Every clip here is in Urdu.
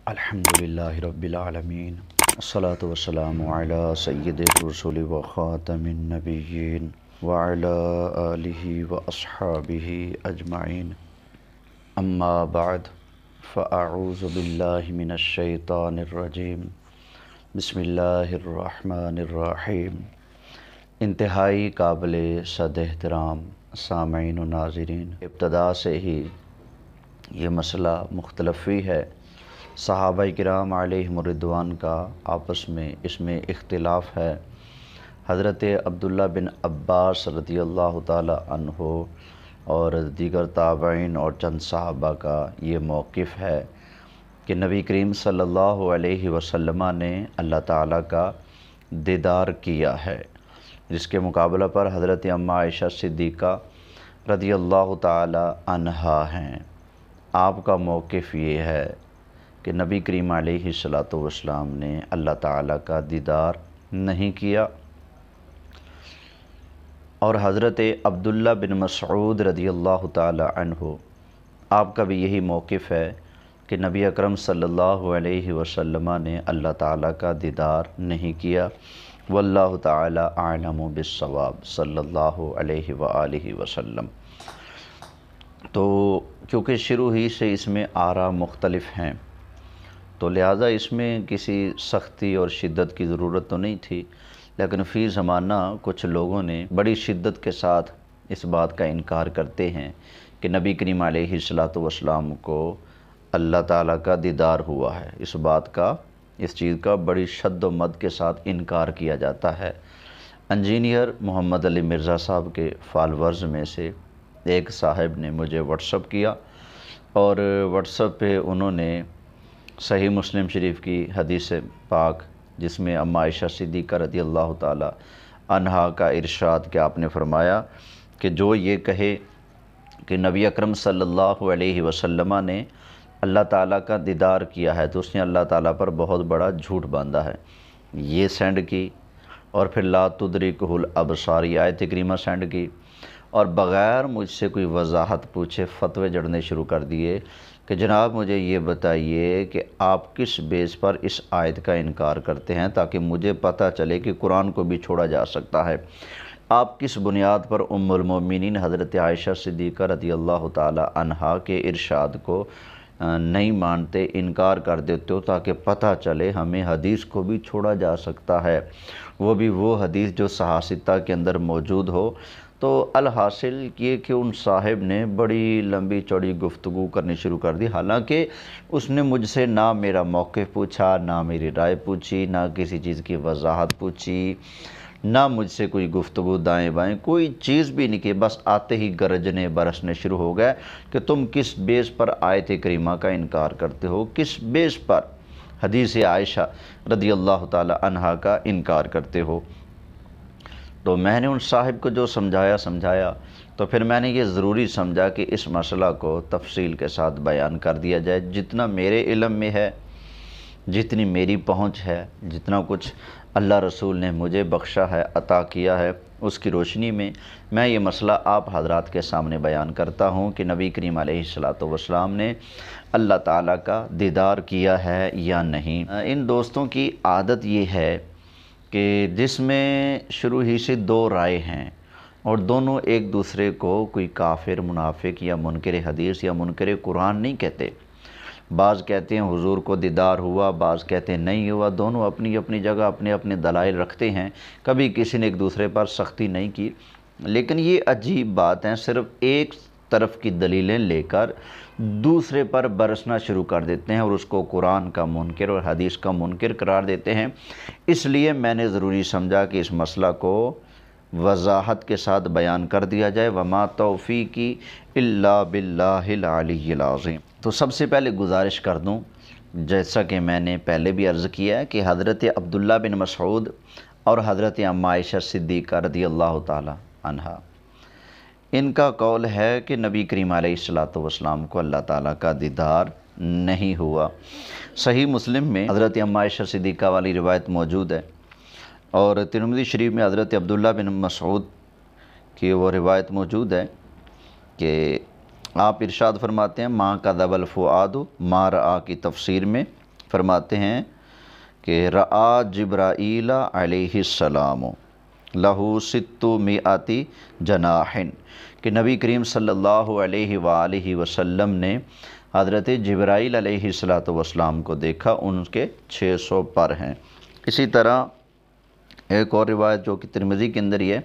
الحمدللہ رب العالمین الصلاۃ والسلام علی سید الرسل و خاتم النبیین وعلی آلہ و اصحابہ اجمعین اما بعد فاعوذ باللہ من الشیطان الرجیم بسم اللہ الرحمن الرحیم۔ انتہائی قابل صد احترام سامعین و ناظرین، ابتدا سے ہی یہ مسئلہ مختلف ہی ہے۔ صحابہ کرام علیہم الرضوان کا آپس میں اس میں اختلاف ہے۔ حضرت عبداللہ بن عباس رضی اللہ تعالی عنہ اور دیگر تابعین اور چند صحابہ کا یہ موقف ہے کہ نبی کریم صلی اللہ علیہ وسلم نے اللہ تعالیٰ کا دیدار کیا ہے، جس کے مقابلہ پر حضرت اماں عائشہ صدیقہ رضی اللہ تعالی عنہا ہیں۔ آپ کا موقف یہ ہے کہ نبی کریم علیہ الصلاۃ والسلام نے اللہ تعالیٰ کا دیدار نہیں کیا، اور حضرت عبداللہ بن مسعود رضی اللہ تعالی عنہ آپ کا بھی یہی موقف ہے کہ نبی اکرم صلی اللہ علیہ وسلم نے اللہ تعالیٰ کا دیدار نہیں کیا۔ واللہ تعالی اعلم بالصواب صلی اللہ علیہ وآلہ وسلم۔ تو کیونکہ شروع ہی سے اس میں آراء مختلف ہیں، تو لہٰذا اس میں کسی سختی اور شدت کی ضرورت تو نہیں تھی، لیکن فی زمانہ کچھ لوگوں نے بڑی شدت کے ساتھ اس بات کا انکار کرتے ہیں کہ نبی کریم علیہ الصلاۃ والسلام کو اللہ تعالیٰ کا دیدار ہوا ہے۔ اس چیز کا بڑی شد و مد کے ساتھ انکار کیا جاتا ہے۔ انجینئر محمد علی مرزا صاحب کے فالورز میں سے ایک صاحب نے مجھے واٹس اپ کیا، اور واٹس اپ پہ انہوں نے صحیح مسلم شریف کی حدیث پاک جس میں اماں عائشہ صدیقہ رضی اللہ تعالی عنہا کا ارشاد کہ آپ نے فرمایا کہ جو یہ کہے کہ نبی اکرم صلی اللہ علیہ وسلم نے اللہ تعالیٰ کا دیدار کیا ہے تو اس نے اللہ تعالیٰ پر بہت بڑا جھوٹ باندھا ہے، یہ سینڈ کی، اور پھر لا تدرکہ الابصار آیت کریمہ سینڈ کی، اور بغیر مجھ سے کوئی وضاحت پوچھے فتوے جڑنے شروع کر دیے کہ جناب مجھے یہ بتائیے کہ آپ کس بیس پر اس آیت کا انکار کرتے ہیں، تاکہ مجھے پتہ چلے کہ قرآن کو بھی چھوڑا جا سکتا ہے۔ آپ کس بنیاد پر ام المومنین حضرت عائشہ صدیقہ رضی اللہ تعالی عنہا کے ارشاد کو نہیں مانتے، انکار کر دیتے ہو، تاکہ پتہ چلے ہمیں حدیث کو بھی چھوڑا جا سکتا ہے، وہ بھی وہ حدیث جو صحاح ستہ کے اندر موجود ہو۔ تو الحاصل یہ کہ ان صاحب نے بڑی لمبی چوڑی گفتگو کرنی شروع کر دی، حالانکہ اس نے مجھ سے نہ میرا موقف پوچھا، نہ میری رائے پوچھی، نہ کسی چیز کی وضاحت پوچھی، نہ مجھ سے کوئی گفتگو دائیں بائیں کوئی چیز بھی نہیں کی، بس آتے ہی گرجنے برسنے شروع ہو گئے کہ تم کس بیس پر آیت کریمہ کا انکار کرتے ہو، کس بیس پر حدیث عائشہ رضی اللہ تعالی عنہا کا انکار کرتے ہو۔ تو میں نے ان صاحب کو جو سمجھایا تو پھر میں نے یہ ضروری سمجھا کہ اس مسئلہ کو تفصیل کے ساتھ بیان کر دیا جائے، جتنا میرے علم میں ہے، جتنی میری پہنچ ہے، جتنا کچھ اللہ رسول نے مجھے بخشا ہے، عطا کیا ہے، اس کی روشنی میں یہ مسئلہ آپ حضرات کے سامنے بیان کرتا ہوں کہ نبی کریم علیہ الصلاۃ والسلام نے اللہ تعالیٰ کا دیدار کیا ہے یا نہیں۔ ان دوستوں کی عادت یہ ہے کہ جس میں شروع ہی سے دو رائے ہیں، اور دونوں ایک دوسرے کو کوئی کافر، منافق یا منکر حدیث یا منکر قرآن نہیں کہتے۔ بعض کہتے ہیں حضور کو دیدار ہوا، بعض کہتے ہیں نہیں ہوا، دونوں اپنی اپنی جگہ اپنے اپنے دلائل رکھتے ہیں، کبھی کسی نے ایک دوسرے پر سختی نہیں کی۔ لیکن یہ عجیب بات ہے، صرف ایک طرف کی دلیلیں لے کر دوسرے پر برسنا شروع کر دیتے ہیں، اور اس کو قرآن کا منکر اور حدیث کا منکر قرار دیتے ہیں۔ اس لیے میں نے ضروری سمجھا کہ اس مسئلہ کو وضاحت کے ساتھ بیان کر دیا جائے۔ وما توفیقی الا باللہ العلی العظیم۔ تو سب سے پہلے گزارش کر دوں، جیسا کہ میں نے پہلے بھی عرض کیا ہے، کہ حضرت عبداللہ بن مسعود اور حضرت اماں عائشہ صدیقہ رضی اللہ تعالی عنہا، ان کا قول ہے کہ نبی کریم علیہ الصلاۃ والسلام کو اللہ تعالیٰ کا دیدار نہیں ہوا۔ صحیح مسلم میں حضرت اماں عائشہ صدیقہ والی روایت موجود ہے، اور ترمذی شریف میں حضرت عبداللہ بن مسعود کی وہ روایت موجود ہے کہ آپ ارشاد فرماتے ہیں، ماں کذب الفؤاد ما رأى کی تفسیر میں فرماتے ہیں کہ رآ جبرائیل علیہ السلام لہو ستو میاتی جناحن، کہ نبی کریم صلی اللہ علیہ وآلہ وسلم نے حضرت جبرائیل علیہ السلام کو دیکھا، ان کے 600 پر ہیں۔ اسی طرح ایک اور روایت جو کہ ترمذی کے اندر ہی ہے،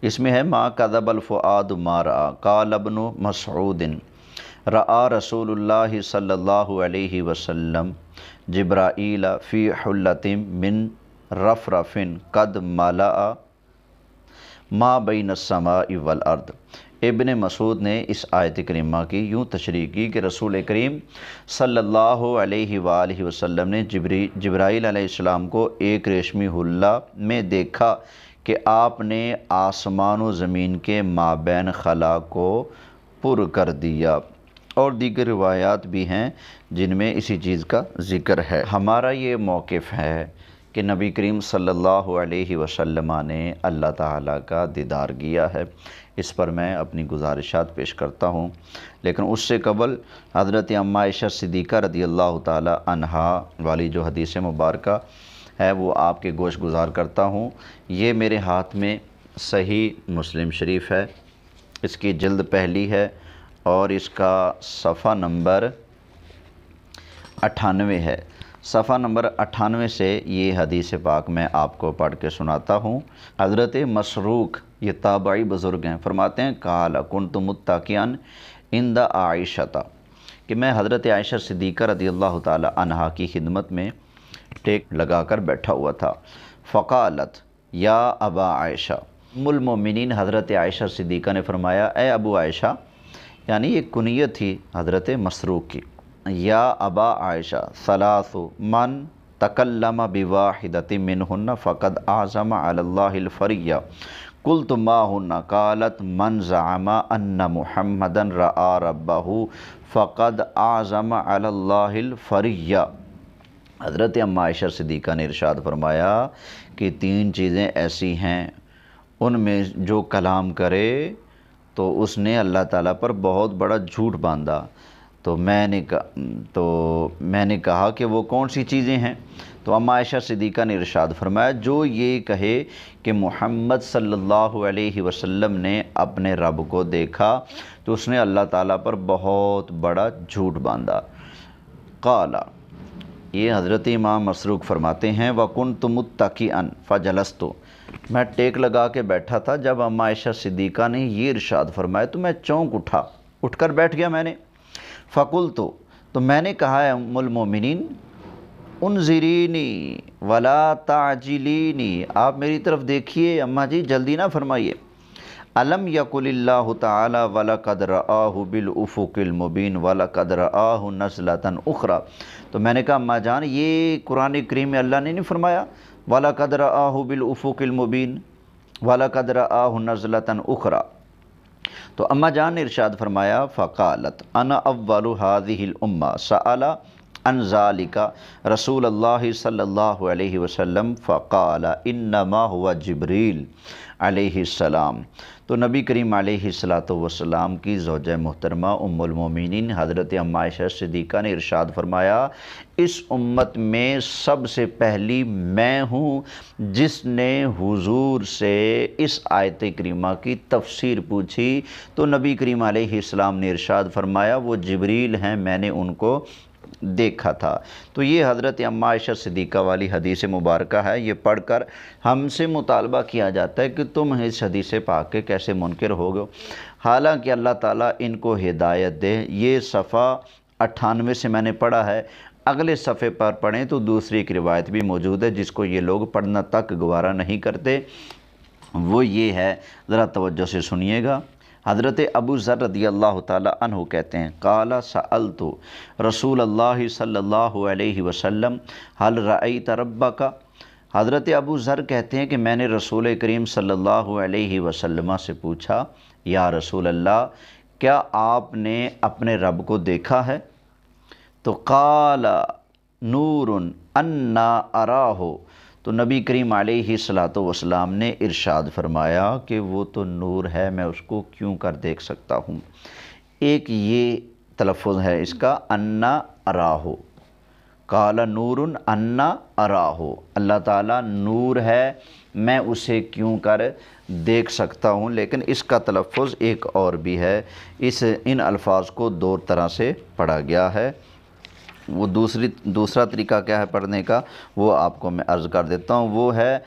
اس میں ہے ما کذب الفؤاد ما رأى قال ابن مسعود رأى رسول اللہ صلی اللہ علیہ وسلم جبرائیل فی حلۃ من رفرف قد ملأ ما بین السماء والارض۔ ابن مسعود نے اس آیت کریمہ کی یوں تشریح کی کہ رسول کریم صلی اللہ علیہ وآلہ وسلم نے جبرائیل علیہ السلام کو ایک ریشمی حلہ میں دیکھا کہ آپ نے آسمان و زمین کے مابین خلا کو پر کر دیا، اور دیگر روایات بھی ہیں جن میں اسی چیز کا ذکر ہے۔ ہمارا یہ موقف ہے کہ نبی کریم صلی اللہ علیہ وسلم نے اللہ تعالیٰ کا دیدار کیا ہے۔ اس پر میں اپنی گزارشات پیش کرتا ہوں، لیکن اس سے قبل حضرت اماں عائشہ صدیقہ رضی اللہ تعالی عنہا والی جو حدیث مبارکہ ہے وہ آپ کے گوش گزار کرتا ہوں۔ یہ میرے ہاتھ میں صحیح مسلم شریف ہے، اس کی جلد پہلی ہے اور اس کا صفحہ نمبر 98 ہے۔ صفحہ نمبر 98 سے یہ حدیث پاک میں آپ کو پڑھ کے سناتا ہوں۔ حضرت مسروق، یہ تابعی بزرگ ہیں، فرماتے ہیں قال کنت متکئا عند عائشہ، کہ میں حضرت عائشہ صدیقہ رضی اللہ تعالی عنہا کی خدمت میں ٹیک لگا کر بیٹھا ہوا تھا۔ فقالت یا ابا عائشہ، ام المومنین حضرت عائشہ صدیقہ نے فرمایا اے ابو عائشہ، یعنی یہ کنیت تھی حضرت مسروق کی، یا ابا عائشہ ثلاث من تکلم بواحدۃ منہن فقد اعظم علی اللہ الفریہ قلت ما ہن قالت من زعم ان محمدا رأى ربہ فقد اعظم علی اللہ الفریہ۔ حضرت اماں عائشہ صدیقہ نے ارشاد فرمایا کہ 3 چیزیں ایسی ہیں ان میں جو کلام کرے تو اس نے اللہ تعالیٰ پر بہت بڑا جھوٹ باندھا۔ تو میں نے کہا کہ وہ کون سی چیزیں ہیں؟ تو اماں عائشہ صدیقہ نے ارشاد فرمایا جو یہ کہے کہ محمد صلی اللہ علیہ وسلم نے اپنے رب کو دیکھا تو اس نے اللہ تعالیٰ پر بہت بڑا جھوٹ باندھا۔ قال، یہ حضرت امام مسروق فرماتے ہیں وَكُنْتُ مُتَّكِئًا فَجَلَسْتُ، میں ٹیک لگا کے بیٹھا تھا، جب اماں عائشہ صدیقہ نے یہ ارشاد فرمایا تو میں چونک اٹھ کر بیٹھ گیا۔ میں نے فَقُلْتُ، تو میں نے کہا ہے ام المومنین انظرینی ولا تعجلینی، آپ میری طرف دیکھیے اماں جی، جلدی نہ فرمائیے۔ الم یقل اللہ تعالی وَلَقَدْ رَآهُ بِالْأُفُقِ الْمُبِينِ وَلَقَدْ رَآهُ نَزْلَةً أُخْرَى، تو میں نے کہا اماں جان یہ قرآن کریم میں اللہ نے نہیں فرمایا وَلَقَدْ رَآهُ بِالْأُفُقِ الْمُبِينِ وَلَقَدْ رَآهُ نَزْلَةً أُخْرَى، تو اماں جان نے ارشاد فرمایا فقالت انا اول هذه الامہ سأل عن ذلك رسول اللہ صلی اللہ علیہ وسلم فقال انما هو جبریل علیہ السلام۔ تو نبی کریم علیہ السلام کی زوجہ محترمہ ام المومنین حضرت اماں عائشہ صدیقہ نے ارشاد فرمایا اس امت میں سب سے پہلی میں ہوں جس نے حضور سے اس آیت کریمہ کی تفسیر پوچھی، تو نبی کریم علیہ السلام نے ارشاد فرمایا وہ جبریل ہیں، میں نے ان کو دیکھا تھا۔ تو یہ حضرت اماں عائشہ صدیقہ والی حدیث مبارکہ ہے، یہ پڑھ کر ہم سے مطالبہ کیا جاتا ہے کہ تم اس حدیث پاک کے کیسے منکر ہو گئے، حالانکہ اللہ تعالیٰ ان کو ہدایت دے۔ یہ صفحہ 98 سے میں نے پڑھا ہے، اگلے صفحے پر پڑھیں تو دوسری ایک روایت بھی موجود ہے جس کو یہ لوگ پڑھنا تک گوارہ نہیں کرتے، وہ یہ ہے، ذرا توجہ سے سنیے گا۔ حضرت ابو ذر رضی اللہ تعالی عنہ کہتے ہیں قال سألت رسول اللہ صلی اللہ علیہ وسلم هل رأیت ربک، حضرت ابو ذر کہتے ہیں کہ میں نے رسول کریم صلی اللہ علیہ وسلم سے پوچھا یا رسول اللہ کیا آپ نے اپنے رب کو دیکھا ہے؟ تو قال نور انا اراہ، تو نبی کریم علیہ السلام نے ارشاد فرمایا کہ وہ تو نور ہے، میں اس کو کیوں کر دیکھ سکتا ہوں۔ ایک یہ تلفظ ہے اس کا انا اراہ، قال نور انا اراہو، اللہ تعالیٰ نور ہے، میں اسے کیوں کر دیکھ سکتا ہوں۔ لیکن اس کا تلفظ ایک اور بھی ہے، ان الفاظ کو دو طرح سے پڑھا گیا ہے۔ وہ دوسرا طریقہ کیا ہے پڑھنے کا، وہ آپ کو میں عرض کر دیتا ہوں۔ وہ ہے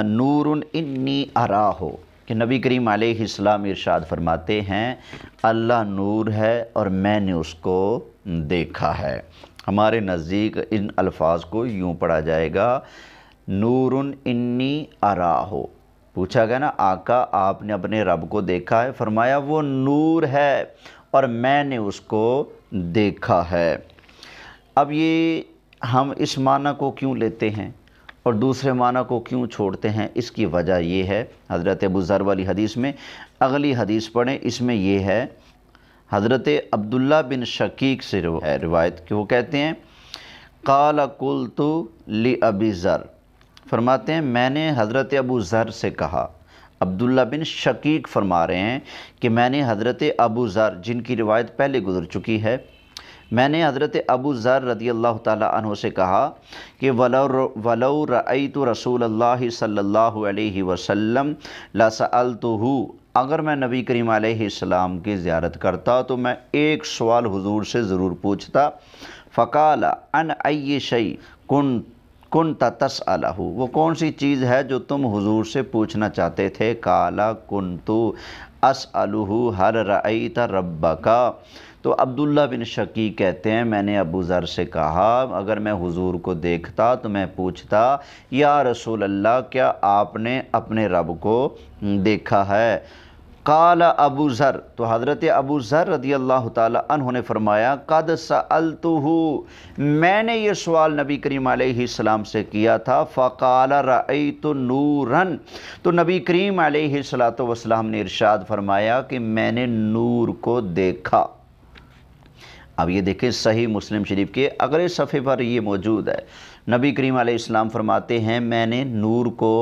نور انی اراہو، کہ نبی کریم علیہ السلام ارشاد فرماتے ہیں اللہ نور ہے اور میں نے اس کو دیکھا ہے۔ ہمارے نزدیک ان الفاظ کو یوں پڑھا جائے گا نور انی اراہو۔ پوچھا گیا نا آقا آپ نے اپنے رب کو دیکھا ہے؟ فرمایا وہ نور ہے اور میں نے اس کو دیکھا ہے۔ اب یہ ہم اس معنی کو کیوں لیتے ہیں اور دوسرے معنی کو کیوں چھوڑتے ہیں؟ اس کی وجہ یہ ہے، حضرت ابو ذر والی حدیث میں اگلی حدیث پڑھیں، اس میں یہ ہے حضرت عبداللہ بن شقیق سے روایت کہ وہ کہتے ہیں قال قلت لأبی ذر، فرماتے ہیں میں نے حضرت ابو ذر سے کہا۔ عبداللہ بن شقیق فرما رہے ہیں کہ میں نے حضرت ابو ذر، جن کی روایت پہلے گزر چکی ہے، میں نے حضرت ابو ذر رضی اللہ تعالی عنہ سے کہا کہ وَلَوْ رَأَيْتُ رسول اللہ صلی اللہ علیہ وسلم لَسَأَلْتُهُ، اگر میں نبی کریم علیہ السلام کی زیارت کرتا تو میں ایک سوال حضور سے ضرور پوچھتا۔ فقال عن ای شیء کنت تسألہ، وہ کون سی چیز ہے جو تم حضور سے پوچھنا چاہتے تھے؟ قال کنت اسألہ هل رأیت ربک، تو عبداللہ بن شقیق کہتے ہیں میں نے ابو ذر سے کہا اگر میں حضور کو دیکھتا تو میں پوچھتا یا رسول اللہ کیا آپ نے اپنے رب کو دیکھا ہے؟ قال ابو ذر، تو حضرت ابو ذر رضی اللہ تعالی عنہ نے فرمایا قد سألتہ، میں نے یہ سوال نبی کریم علیہ السلام سے کیا تھا۔ فقال رأیت نورا، تو نبی کریم علیہ السلام نے ارشاد فرمایا کہ میں نے نور کو دیکھا۔ اب یہ دیکھیں صحیح مسلم شریف کے اگلے صفحے پر یہ موجود ہے، نبی کریم علیہ السلام فرماتے ہیں میں نے نور کو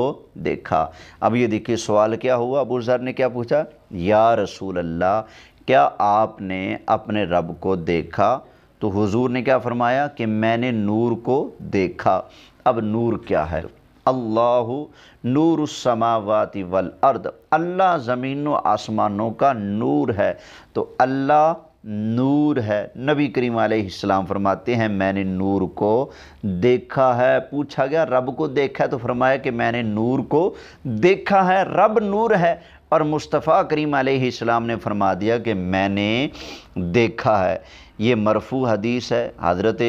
دیکھا۔ اب یہ دیکھیں سوال کیا ہوا، ابو ذر نے کیا پوچھا؟ یا رسول اللہ کیا آپ نے اپنے رب کو دیکھا؟ تو حضور نے کیا فرمایا کہ میں نے نور کو دیکھا۔ اب نور کیا ہے؟ اللہ نور السماوات والارض، اللہ زمین و آسمانوں کا نور ہے، تو اللہ نور ہے۔ نبی کریم علیہ السلام فرماتے ہیں میں نے نور کو دیکھا ہے۔ پوچھا گیا رب کو دیکھا ہے تو فرمایا کہ میں نے نور کو دیکھا ہے، رب نور ہے، اور مصطفیٰ کریم علیہ السلام نے فرما دیا کہ میں نے دیکھا ہے۔ یہ مرفوع حدیث ہے، حضرت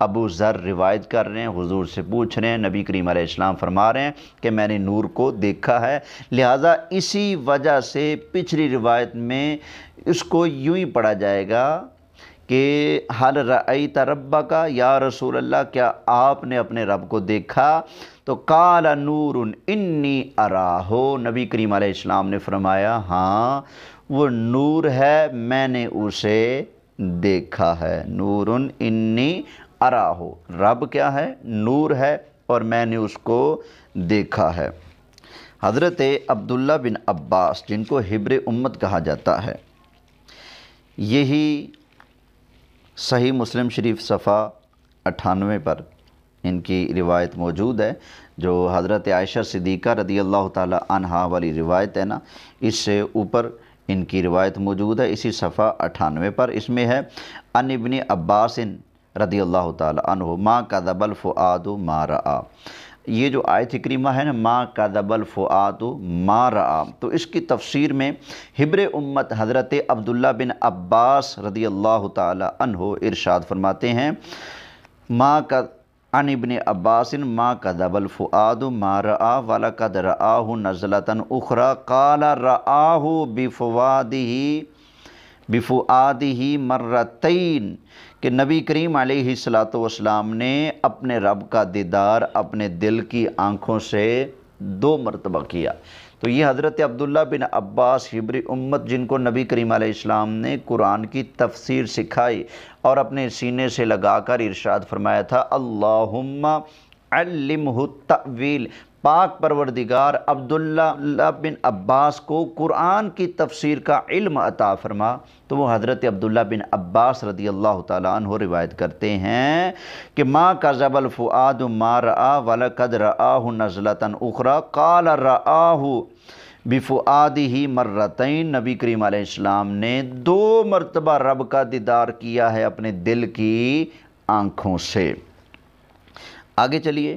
ابو ذر روایت کر رہے ہیں، حضور سے پوچھ رہے ہیں، نبی کریم علیہ السلام فرما رہے ہیں کہ میں نے نور کو دیکھا ہے۔ لہٰذا اسی وجہ سے پچھلی روایت میں اس کو یوں ہی پڑھا جائے گا کہ حل رأیت ربک، یا رسول اللہ کیا آپ نے اپنے رب کو دیکھا؟ تو قال نور انی اراہو، نبی کریم علیہ السلام نے فرمایا ہاں وہ نور ہے، میں نے اسے دیکھا ہے۔ نور انی اراہو، رب کیا ہے؟ نور ہے اور میں نے اس کو دیکھا ہے۔ حضرت عبداللہ بن عباس جن کو حبر امت کہا جاتا ہے، یہی صحیح مسلم شریف صفحہ 98 پر ان کی روایت موجود ہے، جو حضرت عائشہ صدیقہ رضی اللہ تعالی عنہا والی روایت ہے نا، اس سے اوپر ان کی روایت موجود ہے، اسی صفحہ 98 پر۔ اس میں ہے ان ابن عباس رضی اللہ تعالی عنہ ما کذب الفؤاد ما رأى، یہ جو آیت کریمہ ہے نا ما کذب الفؤاد ما رأى، تو اس کی تفسیر میں حبر امت حضرت عبداللہ بن عباس رضی اللہ تعالی عنہ ارشاد فرماتے ہیں عن ابن عباس ما کذب الفؤاد ما رأى ولقد رآه نزلة اخرى قال رآه بفؤاده مرتين، کہ نبی کریم علیہ السلام نے اپنے رب کا دیدار اپنے دل کی آنکھوں سے 2 مرتبہ کیا۔ تو یہ حضرت عبداللہ بن عباس حبر امت جن کو نبی کریم علیہ السلام نے قرآن کی تفسیر سکھائی اور اپنے سینے سے لگا کر ارشاد فرمایا تھا اللہم علمہ التأویل، پاک پروردگار عبداللہ بن عباس کو قرآن کی تفسیر کا علم عطا فرما، تو وہ حضرت عبداللہ بن عباس رضی اللہ تعالیٰ عنہ روایت کرتے ہیں کہ ما کذب الفؤاد ما رآ ولقد رآہ نزلۃ اخری قال رآہ بفؤادہ مرتین، نبی کریم علیہ السلام نے 2 مرتبہ رب کا دیدار کیا ہے اپنے دل کی آنکھوں سے۔ آگے چلیے،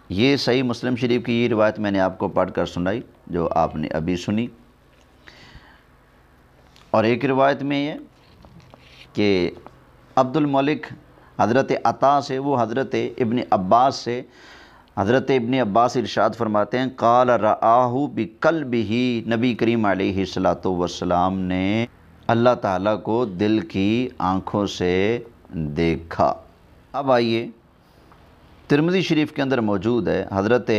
یہ صحیح مسلم شریف کی یہ روایت میں نے آپ کو پڑھ کر سنائی جو آپ نے ابھی سنی، اور ایک روایت میں یہ کہ عبد الملک حضرت عطا سے، وہ حضرت ابن عباس سے، حضرت ابن عباس ارشاد فرماتے ہیں قال رآہ بقلبہ، نبی کریم علیہ السلام نے اللہ تعالیٰ کو دل کی آنکھوں سے دیکھا۔ اب آئیے، ترمذی شریف کے اندر موجود ہے، حضرت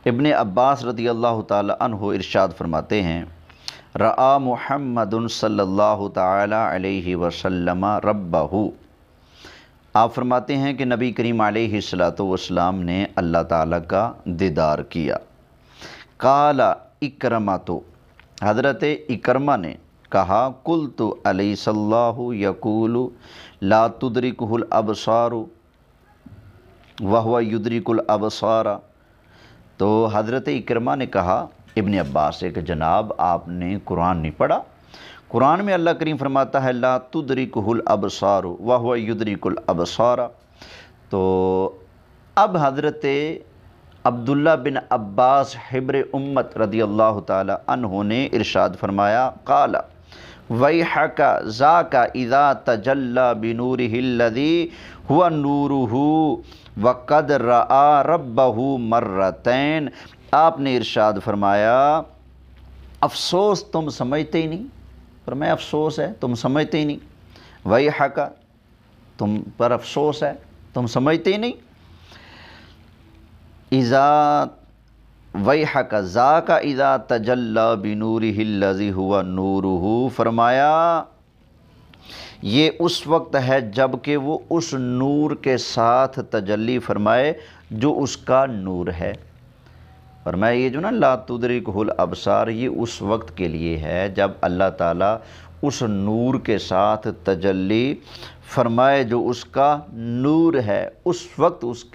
ابن عباس رضی اللہ تعالی عنہ ارشاد فرماتے ہیں رآ محمد صلی اللہ تعالی علیہ وسلم ربہ، آپ فرماتے ہیں کہ نبی کریم علیہ السلام نے اللہ تعالیٰ کا دیدار کیا۔ قال اکرمۃ، حضرت اکرمہ نے کہا قلت الیس اللہ یقول لا تدرکہ الابصار وَهُوَ يُدْرِكُ الْأَبْصَارَ، تو حضرت اکرمہ نے کہا ابن عباس سے کہ جناب آپ نے قرآن نہیں پڑھا، قرآن میں اللہ کریم فرماتا ہے لا تدرکہ الابصار وَهُوَ يُدْرِكُ الْأَبْصَارَ۔ تو اب حضرت عبداللہ بن عباس حبر امت رضی اللہ تعالی عنہ نے ارشاد فرمایا قال ویحک ذاک اذا تجلی بنورہ الذی ہوا نورہ وقد رآ ربہ مرتین، آپ نے ارشاد فرمایا افسوس تم سمجھتے ہی نہیں، فرمایا افسوس ہے تم سمجھتے ہی نہیں، ویحک تم پر افسوس ہے تم سمجھتے ہی نہیں، اذا ویحک ذاک اذا تجلی بنورہ الذی ہوا نورہ، فرمایا یہ اس وقت ہے جب کہ وہ اس نور کے ساتھ تجلی فرمائے جو اس کا نور ہے۔ فرمایا یہ جو نا لا تدرکہ الابصار، یہ اس وقت کے لیے ہے جب اللہ تعالیٰ اس نور کے ساتھ تجلی فرمائے جو اس کا نور ہے، اس وقت اس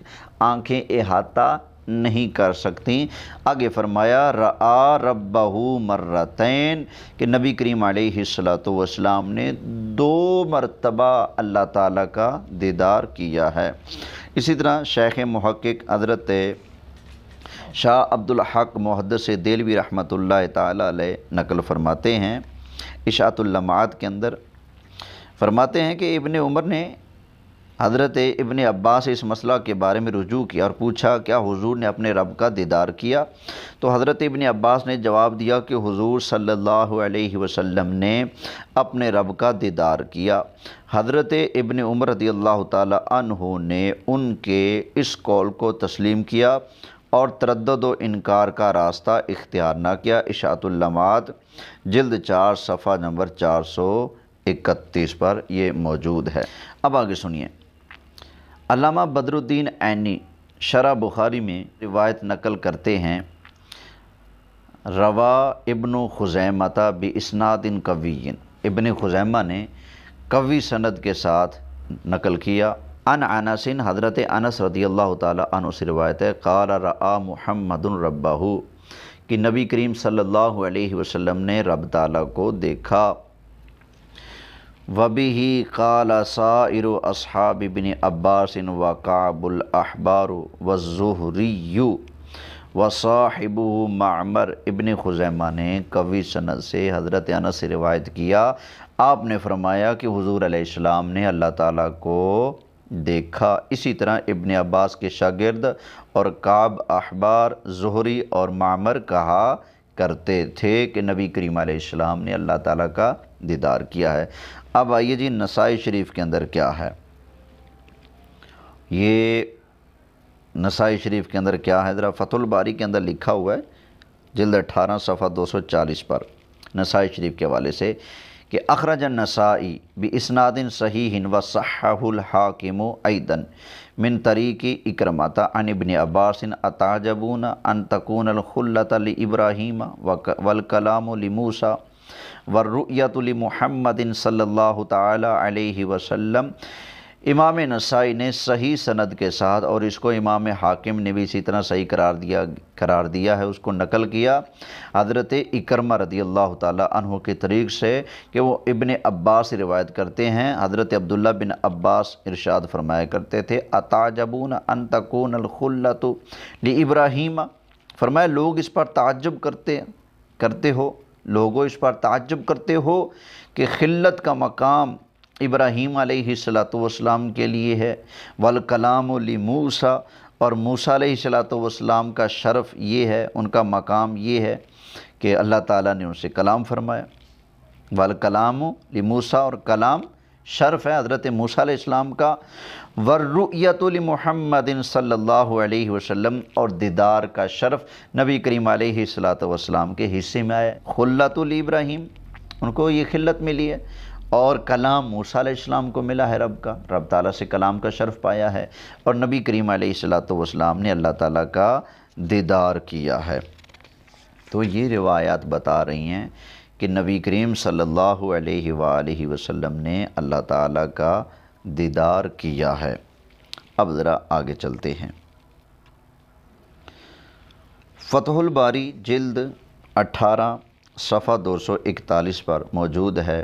آنکھیں احاطہ نہیں کر سکتی۔ آگے فرمایا رآ ربہ مرتین، کہ نبی کریم علیہ السلام نے 2 مرتبہ اللہ تعالیٰ کا دیدار کیا ہے۔ اسی طرح شیخ محقق حضرت شاہ عبدالحق محدث دہلوی رحمۃ اللہ تعالیٰ علیہ نقل فرماتے ہیں اشاعت اللمعات کے اندر، فرماتے ہیں کہ ابن عمر نے حضرت ابن عباس اس مسئلہ کے بارے میں رجوع کیا اور پوچھا کیا حضور نے اپنے رب کا دیدار کیا؟ تو حضرت ابن عباس نے جواب دیا کہ حضور صلی اللہ علیہ وسلم نے اپنے رب کا دیدار کیا۔ حضرت ابن عمر رضی اللہ تعالی عنہ نے ان کے اس قول کو تسلیم کیا اور تردد و انکار کا راستہ اختیار نہ کیا۔ اشاعت اللمعات جلد 4 صفحہ نمبر 431 پر یہ موجود ہے۔ اب آگے سنیے، علامہ بدر الدین عینی شرح بخاری میں روایت نقل کرتے ہیں روا ابن خزیمہ باسناد قوی، ابن خزیمہ نے قوی سند کے ساتھ نقل کیا۔ ان انس، حضرت انس رضی اللہ تعالی عنہ سے روایت ہے قال رآ محمد ربہ، کہ نبی کریم صلی اللہ علیہ وسلم نے رب تعالیٰ کو دیکھا۔ وَبِهِ قَالَ سَائِرُ أَصْحَابِ ابْنِ عَبَّاسٍ وَكَعْبُ الْأَحْبَارُ وَالزُّهْرِيُّ وَصَاحِبُهُ مَعْمَرُ، ابن خزیمہ نے قوی سند سے حضرت انس سے روایت کیا، آپ نے فرمایا کہ حضور علیہ السلام نے اللہ تعالیٰ کو دیکھا۔ اسی طرح ابن عباس کے شاگرد اور کعب، احبار، زہری اور معمر کہا کرتے تھے کہ نبی کریم علیہ السلام نے اللہ تعالیٰ کا دیدار کیا ہے۔ اب آئیے جی نسائی شریف کے اندر کیا ہے، یہ نسائی شریف کے اندر کیا ہے، ذرا فتح الباری کے اندر لکھا ہوا ہے جلد 18 صفحہ 240 پر نسائی شریف کے حوالے سے کہ اخرج النسائی باسناد صحیح وصححہ الحاکم ایضا من طریق اکرمۃ عن ابن عباس اتعجبون ان تکون الخلۃ لابراہیم والکلام لموسیٰ والرؤیۃ لمحمد صلی اللہ تعالی علیہ وسلم۔ امام نسائی نے صحیح سند کے ساتھ، اور اس کو امام حاکم نے بھی اسی طرح صحیح قرار دیا ہے، اس کو نقل کیا حضرت اکرمہ رضی اللہ تعالی عنہ کے طریق سے کہ وہ ابن عباس روایت کرتے ہیں۔ حضرت عبداللہ بن عباس ارشاد فرمایا کرتے تھے اتعجبون ان تکون الخلۃ لابراہیم، فرمایا لوگ اس پر تعجب کرتے ہو، لوگوں اس پر تعجب کرتے ہو کہ خلت کا مقام ابراہیم علیہ السلام کے لیے ہے، والکلام لموسیٰ، اور موسیٰ علیہ السلام کا شرف یہ ہے، ان کا مقام یہ ہے کہ اللہ تعالیٰ نے ان سے کلام فرمایا۔ والکلام لموسیٰ، اور کلام شرف ہے حضرت موسیٰ علیہ السلام کا۔ والرؤیۃ لمحمد صلی اللہ علیہ وسلم، اور دیدار کا شرف نبی کریم علیہ السلام کے حصے میں آیا۔ خلۃ لابراہیم، ان کو یہ خلت ملی ہے، اور کلام موسیٰ علیہ السلام کو ملا ہے رب تعالیٰ سے کلام کا شرف پایا ہے، اور نبی کریم علیہ السلام نے اللہ تعالیٰ کا دیدار کیا ہے۔ تو یہ روایات بتا رہی ہیں کہ نبی کریم صلی اللہ علیہ وآلہ وسلم نے اللہ تعالیٰ کا دیدار کیا ہے۔ اب ذرا آگے چلتے ہیں۔ فتح الباری جلد 18 صفحہ 241 پر موجود ہے۔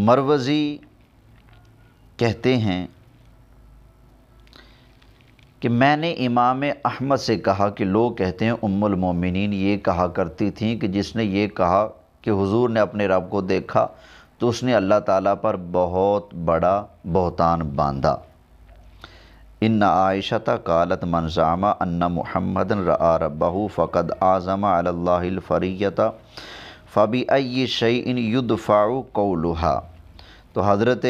مروزی کہتے ہیں کہ میں نے امام احمد سے کہا کہ لوگ کہتے ہیں ام المومنین یہ کہا کرتی تھیں کہ جس نے یہ کہا کہ حضور نے اپنے رب کو دیکھا تو اس نے اللہ تعالیٰ پر بہت بڑا بہتان باندھا۔ ان عائشہ قالت من زعم ان محمد رأى ربہ فقد اعظم علی اللہ الفریۃ فبأی شیء یدفع قولها۔ تو حضرت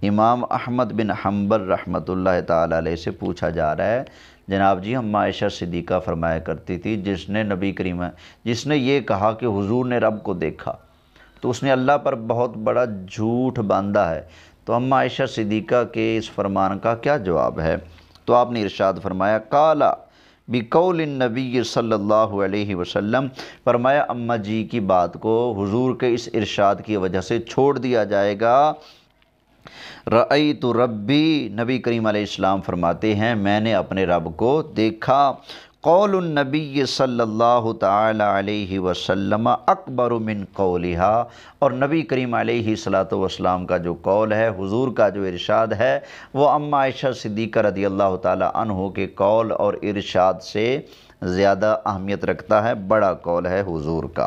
امام احمد بن حنبل رحمۃ اللہ تعالی علیہ سے پوچھا جا رہا ہے، جناب جی ہم عائشہ صدیقہ فرمایا کرتی تھی جس نے یہ کہا کہ حضور نے رب کو دیکھا تو اس نے اللہ پر بہت بڑا جھوٹ باندھا ہے، تو ہم عائشہ صدیقہ کے اس فرمان کا کیا جواب ہے؟ تو آپ نے ارشاد فرمایا قال بقول النبی صلی اللہ علیہ وسلم، فرمایا اماں جی کی بات کو حضور کے اس ارشاد کی وجہ سے چھوڑ دیا جائے گا۔ رأیت ربی، نبی کریم علیہ السلام فرماتے ہیں میں نے اپنے رب کو دیکھا۔ قول النبی صلی اللہ تعالی علیہ وسلم اکبر من قولہا، اور نبی کریم علیہ السلام کا جو قول ہے، حضور کا جو ارشاد ہے، وہ اماں عائشہ صدیقہ رضی اللہ تعالی عنہ کے قول اور ارشاد سے زیادہ اہمیت رکھتا ہے، بڑا قول ہے حضور کا۔